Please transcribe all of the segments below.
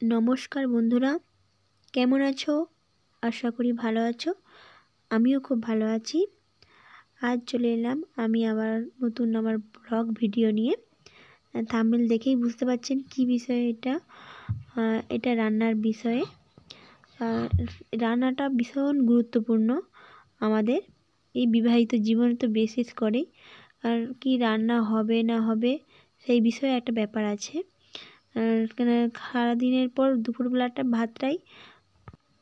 নমস্কার বন্ধুরা, কেমন আছো? আশা করি ভালো আছো। আমিও খুব ভালো আছি। আজ চলে এলাম আমি আবার নতুন আমার ব্লগ ভিডিও নিয়ে। থাম্বনেল দেখেই বুঝতে পারছেন কি বিষয় এটা। এটা রান্নার বিষয়ে। রান্নাটা ভীষণ গুরুত্বপূর্ণ আমাদের এই বিবাহিত জীবনে, তো বিশেষ করে আর কি রান্না হবে না হবে সেই বিষয়ে একটা ব্যাপার আছে। সারাদিনের পর দুপুরবেলাটা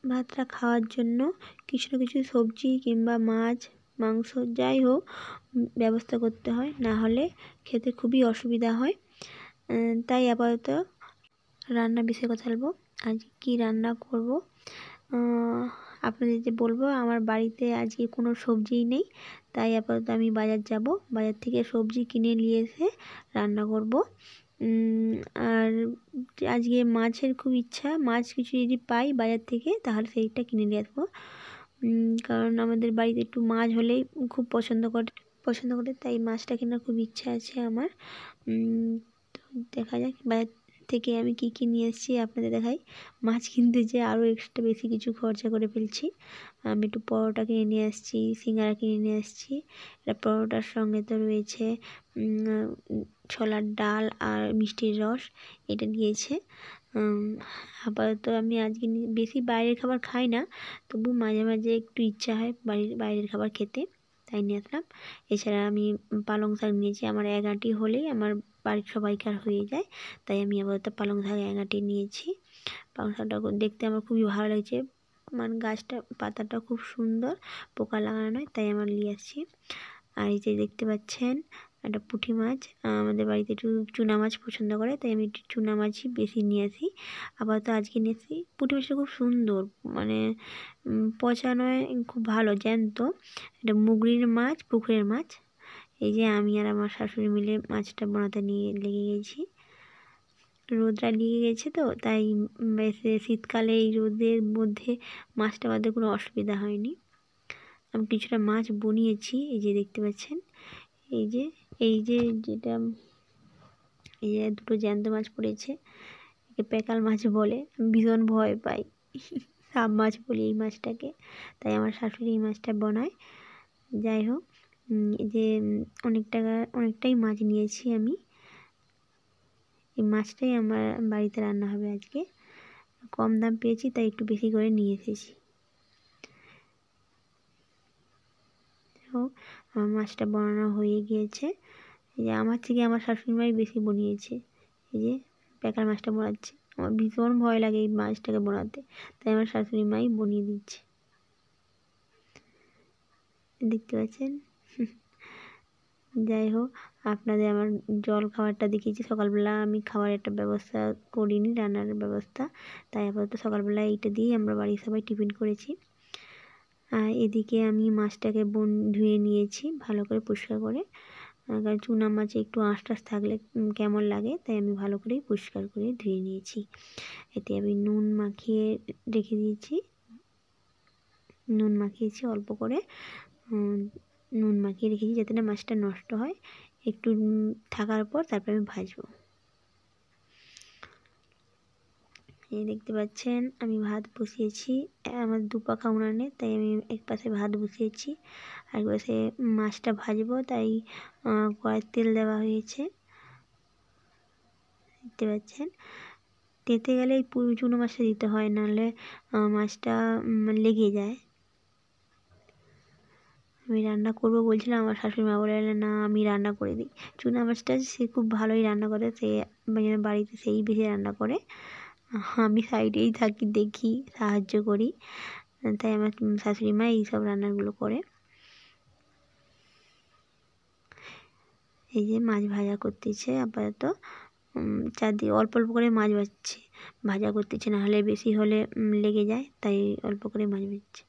ভাতটা খাওয়ার জন্য কিছু না কিছু সবজি কিংবা মাছ মাংস যাই হোক ব্যবস্থা করতে হয়, না হলে খেতে খুবই অসুবিধা হয়। তাই আপাতত রান্না বিষয়ে কথা বলবো। আজ কি রান্না করব আপনাদের যে বলবো, আমার বাড়িতে আজকে কোনো সবজিই নেই, তাই আপাতত আমি বাজার যাব, বাজার থেকে সবজি কিনে নিয়ে এসে রান্না করব। আর আজকে মাছের খুব ইচ্ছা, মাছ কিছু যদি পাই বাজার থেকে তাহলে সেইটা কিনে নিয়ে আসবো। কারণ আমাদের বাড়িতে একটু মাছ হলেই খুব পছন্দ করে, তাই মাছটা কেনার খুব ইচ্ছা আছে আমার। তো দেখা যাক বাজার থেকে আমি কী নিয়ে এসেছি আপনাদের দেখাই। মাছ কিনতে যেয়ে আরও এক্সট্রা বেশি কিছু খরচা করে ফেলছি। আমি একটু পরোটা কিনে নিয়ে আসছি, সিঙ্গারা কিনে নিয়ে আসছি। এটা পরোটার সঙ্গে তো রয়েছে ছোলার ডাল আর মিষ্টির রস, এটা দিয়েছে। আপাতত আমি আজকে বেশি বাইরের খাবার খাই না, তবু মাঝে মাঝে একটু ইচ্ছা হয় বাইরের খাবার খেতে, তাই নিয়ে আসলাম। এছাড়া আমি পালং শাক নিয়েছি, আমার এক আঁটি হলেই আমার বাড়ির সবাইকার হয়ে যায়, তাই আমি আপাতত পালং শাক এক আঁটি নিয়েছি। পালং শাকটা দেখতে আমার খুবই ভালো লাগছে, মানে গাছটা পাতাটা খুব সুন্দর, পোকা লাগানো নয়, তাই আমার নিয়ে আসছি। আর এই যে দেখতে পাচ্ছেন একটা পুঁটি মাছ, আমাদের বাড়িতে একটু চুনা মাছ পছন্দ করে, তাই আমি একটু চুনা মাছই বেশি নিয়ে আসি। আপাতত আজকে নিয়েছি পুঁটি মাছটা, খুব সুন্দর, মানে পচা নয়, খুব ভালো জ্যান্ত। এটা মুগরির মাছ, পুকুরের মাছ। এই যে আমি আর আমার শাশুড়ি মিলে মাছটা বানাতে নিয়ে লেগে গেছি। রোদটা লেগে গেছে তো, তাই শীতকালে এই রোদের মধ্যে মাছটা বাঁধতে কোনো অসুবিধা হয়নি। আমি কিছুটা মাছ বনিয়েছি, এই যে দেখতে পাচ্ছেন। এই যে যেটা এই যে দুটো জ্যান্ত মাছ পড়েছে, একে প্যাকাল মাছ বলে, ভীষণ ভয় পাই। সাপ মাছ বলি এই মাছটাকে, তাই আমার শাশুড়ি এই মাছটা বানায়। যাই হোক, এই যে অনেকটাই মাছ নিয়েছি আমি। এই মাছটাই আমার বাড়িতে রান্না হবে আজকে। কম দাম পেয়েছি তাই একটু বেশি করে নিয়ে এসেছি। আমার মাছটা বানানো হয়ে গিয়েছে। এই যে আমার থেকে আমার শাশুড়ি মাই বেশি বানিয়েছে। এই যে প্যাকার মাছটা বানাচ্ছে, আমার ভীষণ ভয় লাগে এই মাছটাকে বানাতে, তাই আমার শাশুড়ি মাই বানিয়ে দিচ্ছে। দেখতে পাচ্ছেন। যাই হোক, আপনাদের আমার জল খাবারটা দেখিয়েছি। সকালবেলা আমি খাবার একটা ব্যবস্থা করিনি, রান্নার ব্যবস্থা, তাই আপাতত সকালবেলা এইটা দিয়েই আমরা বাড়ির সবাই টিফিন করেছি। আর এদিকে আমি মাছটাকে ধুয়ে নিয়েছি ভালো করে, পরিষ্কার করে। কারণ চুনা মাছে একটু আঁশ থাকলে কেমন লাগে, তাই আমি ভালো করেই পরিষ্কার করে ধুয়ে নিয়েছি। এতে আমি নুন মাখিয়ে রেখে দিয়েছি, নুন মাখিয়েছি অল্প করে, নুন মাখিয়ে রেখেছি যাতে না মাছটা নষ্ট হয়। একটু থাকার পর তারপর আমি ভাজবো। এই দেখতে পাচ্ছেন আমি ভাত বসিয়েছি, আমার দুপাখা উনানে, তাই আমি এক পাশে ভাত বসিয়েছি, আর এক পাশে মাছটা ভাজবো, তাই কড়াই তেল দেওয়া হয়েছে। দেখতে পাচ্ছেন, তেতে গেলে এই চুনো মাছটা দিতে হয়, নাহলে মাছটা লেগে যায়। আমি রান্না করবো বলছিলাম, আমার শাশুড়ি মা বলে না আমি রান্না করে দিই। চুনা মাছটা সে খুব ভালোই রান্না করে, সে বাড়িতে সেই বেশি রান্না করে, আমি সাইডেই থাকি, দেখি, সাহায্য করি, তাই আমার শাশুড়ি মা এইসব রান্নাগুলো করে। এই যে মাছ ভাজা করতেছে আপাতত, চারদিকে অল্প অল্প করে মাছ ভাজা করতেছে, না হলে বেশি হলে লেগে যায়, তাই অল্প করে মাছ ভাজছে।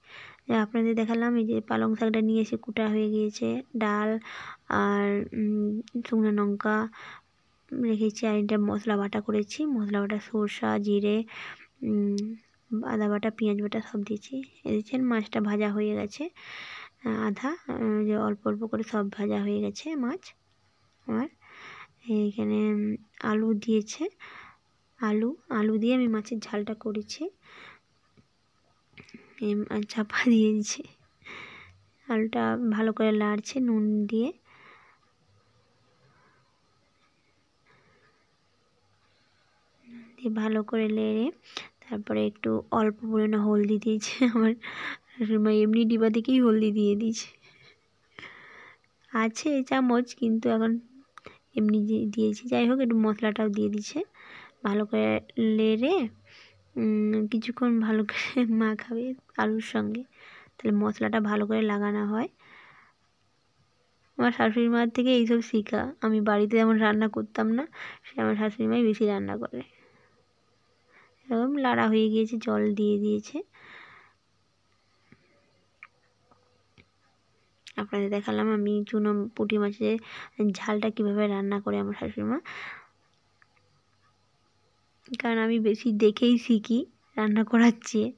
আপনাদের দেখালাম এই যে পালং শাকটা নিয়ে এসে কুটা হয়ে গিয়েছে, ডাল আর শুকনো লঙ্কা রেখেছি, আর এটা মশলা বাটা করেছি, মশলা বাটা সরষা, জিরে, আদা বাটা, পেঁয়াজ বাটা সব দিয়েছি। দেখছেন মাছটা ভাজা হয়ে গেছে আধা, যে অল্প অল্প করে সব ভাজা হয়ে গেছে মাছ আমার। এখানে আলু দিয়েছে, আলু দিয়ে আমি মাছের ঝালটা করেছি। আর চাপা দিয়ে দিচ্ছি, আলুটা ভালো করে লাড়ছে নুন দিয়ে। ভালো করে নেড়ে তারপরে একটু অল্প পরিমাণে হলদি দিয়েছে। আমার শাশুড়িমা এমনি ডিবা থেকেই হলদি দিয়ে দিয়েছে, আছে চামচ কিন্তু এখন এমনি দিয়েছি। যাই হোক, একটু মশলাটাও দিয়ে দিচ্ছে। ভালো করে নেড়ে কিছুক্ষণ ভালো করে মাখাবে আলুর সঙ্গে, তাহলে মশলাটা ভালো করে লাগানো হয়। আমার শাশুড়ি মার থেকে এইসব শেখা। আমি বাড়িতে যেমন রান্না করতাম না, সে আমার শাশুড়ি মাই বেশি রান্না করে। এরকম লাড়া হয়ে গিয়েছে, জল দিয়ে দিয়েছে। আপনাদের দেখালাম আমি চুনো পুঁটি মাছের ঝালটা কীভাবে রান্না করে আমার শাশুড়ি মা। কারণ আমি বেশি দেখেই শিখি রান্না করার চেয়ে।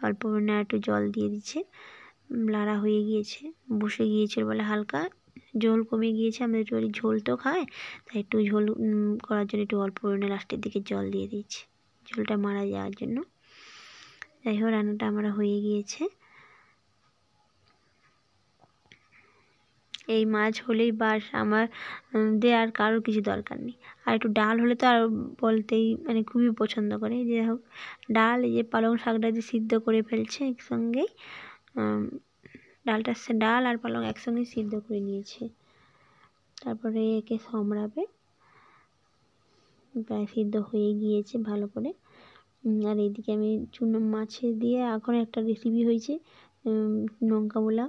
অল্প পরিমাণে একটু জল দিয়ে দিচ্ছে, লাড়া হয়ে গিয়েছে, বসে গিয়েছিল বলে হালকা ঝোল কমে গিয়েছে। আমাদের একটু ঝোল তো খায়, তাই একটু ঝোল করার জন্য একটু অল্প পরিমাণে লাস্টের দিকে জল দিয়ে দিচ্ছি, ঝোলটা মারা যাওয়ার জন্য। যাই হোক, রান্নাটা আমার হয়ে গিয়েছে। এই মাছ হলেই বাস, আমার আর কারোর কিছু দরকার নেই। আর একটু ডাল হলে তো আর বলতেই মানে খুবই পছন্দ করে। যাই হোক, ডাল, এই যে পালং শাকটা যে সিদ্ধ করে ফেলছে একসঙ্গেই, ডাল আর পালং একসঙ্গে সিদ্ধ করে নিয়েছে। তারপরে একে সমরাবে, প্রায় সিদ্ধ হয়ে গিয়েছে ভালো করে। আর এইদিকে আমি চুনো মাছে দিয়ে এখন একটা রেসিপি হয়েছে, লঙ্কা মোলা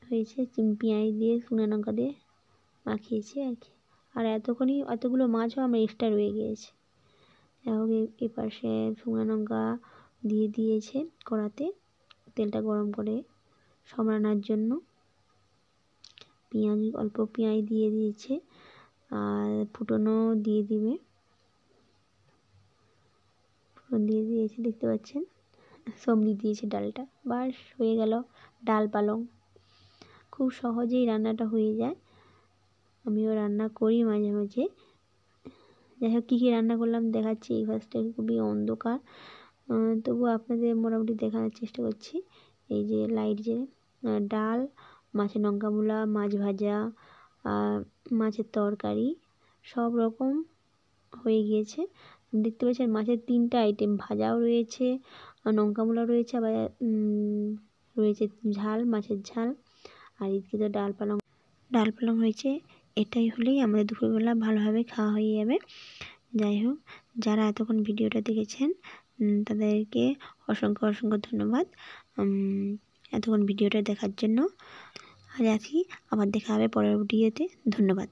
হয়েছে, পেঁয়াজ দিয়ে শুকনো লঙ্কা দিয়ে মাখিয়েছি আর কি। আর এতগুলো মাছও আমার এক্সট্রা রয়ে গিয়েছে। যাই হোক, এ পাশে শুকনো লঙ্কা দিয়ে দিয়েছে কড়াতে, তেলটা গরম করে সমরানোর জন্য। অল্প পেঁয়াজ দিয়ে দিয়েছে, আর ফুটনো দিয়ে দিবে। ফোড়ন দিয়ে দিয়েছে, দেখতে পাচ্ছেন সবজি দিয়েছে, ডালটা বাস হয়ে গেল ডাল পালং। খুব সহজেই রান্নাটা হয়ে যায়, আমিও রান্না করি মাঝে মাঝে। যাই হোক, কী কী রান্না করলাম দেখাচ্ছি। এই ফার্স্টে খুবই অন্ধকার, তবুও আপনাদের মোটামুটি দেখানোর চেষ্টা করছি। এই যে লাইট যে ডাল, মাছের লঙ্কা মূলা, মাছ ভাজা, মাছের তরকারি, সব রকম হয়ে গিয়েছে। দেখতে পাচ্ছেন মাছের 3টা আইটেম, ভাজাও রয়েছে, লঙ্কা মূলা রয়েছে, আবার রয়েছে ঝাল, মাছের ঝাল। আর এদিকে তো ডাল পালং হয়েছে। এটাই হলেই আমাদের দুপুরবেলা ভালোভাবে খাওয়া হয়ে যাবে। যাই হোক, যারা এতক্ষণ ভিডিওটা দেখেছেন তাদেরকে অসংখ্য অসংখ্য ধন্যবাদ এতক্ষণ ভিডিওটা দেখার জন্য। আজ আসি, আবার দেখা হবে পরের ভিডিওতে। ধন্যবাদ।